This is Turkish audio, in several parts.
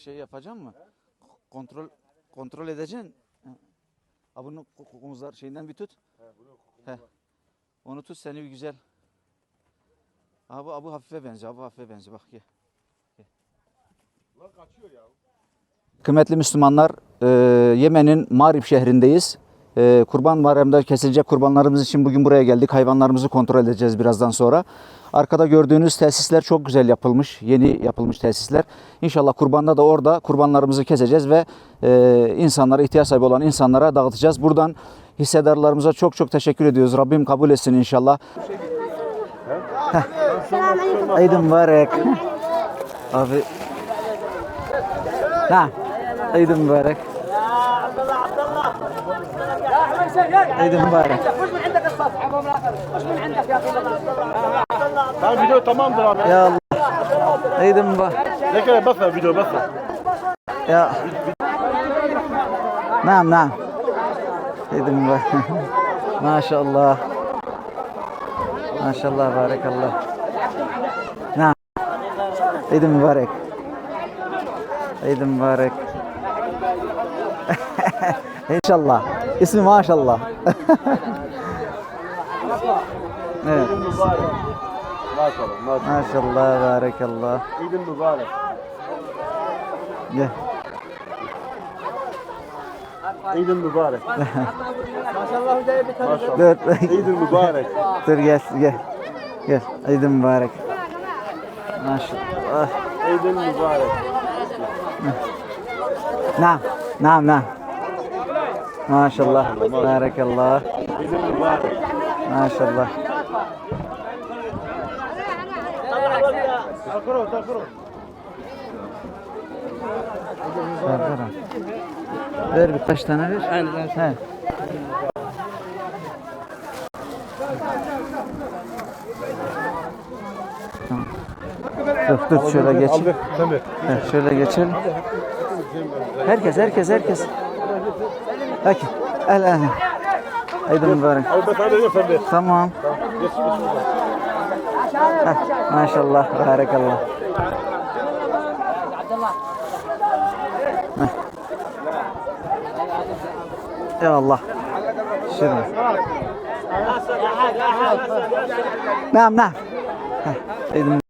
şey yapacağım mı? Kontrol edeceksin. Ha, bunu omuzlar şeyinden bir tut. He. Onu tut, seni bir güzel. Abi hafife benziyor. Abi hafife benziyor. Bak gel. Kaçıyor ya. Kıymetli Müslümanlar, Yemen'in Marib şehrindeyiz. Kurban Bayramı'nda kesilecek kurbanlarımız için bugün buraya geldik. Hayvanlarımızı kontrol edeceğiz birazdan sonra. Arkada gördüğünüz tesisler çok güzel yapılmış. Yeni yapılmış tesisler. İnşallah kurbanda da orada kurbanlarımızı keseceğiz ve insanlara, ihtiyaç sahibi olan insanlara dağıtacağız. Buradan hissedarlarımıza çok çok teşekkür ediyoruz. Rabbim kabul etsin inşallah. Eid mübarek. Abi. Ha. Eid mübarek. Eid mübarek. Tamam, video tamamdır abi. Ya Allah. Eid mübarek. Ne kadar basma video basma. Ya. Naam. Eid mübarek. Maşallah. Maşallah, barakallah. Naam. Eid mübarek. Eid mübarek. İnşallah. İsmi maşallah. Evet. Maşallah. Maşallah, barakallah. İdin mübarek. Gel. İdin mübarek. Maşallah. Dur. İdin mübarek. Dur gel. Gel. Eid mübarek. Maşallah. İdin mübarek. Naam. Maşallah. Barakallah. İdin mübarek. Maşallah. Takro. Ver birkaç tane ver. Aynen. He. Tamam. Dur şöyle geç. Sen ver. Şöyle geçelim. Herkes. Peki. El. Eid mübarek. Abi ben sana veriyorum, sen ver. Tamam. Geç. Heh, maşallah, barakallah. Heh. Ya Allah. Şurada. Naam. Heh, Eid mübarek.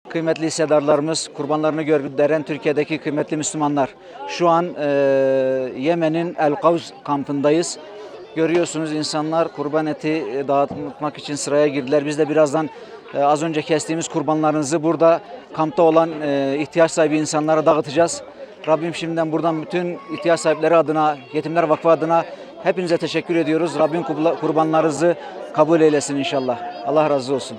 Kıymetli hissedarlarımız, kurbanlarını gönderen Türkiye'deki kıymetli Müslümanlar. Şu an Yemen'in El Kavz kampındayız. Görüyorsunuz, insanlar kurban eti dağıtmak için sıraya girdiler. Biz de birazdan az önce kestiğimiz kurbanlarınızı burada kampta olan ihtiyaç sahibi insanlara dağıtacağız. Rabbim şimdiden buradan bütün ihtiyaç sahipleri adına, Yetimler Vakfı adına hepinize teşekkür ediyoruz. Rabbim kurbanlarınızı kabul eylesin inşallah. Allah razı olsun.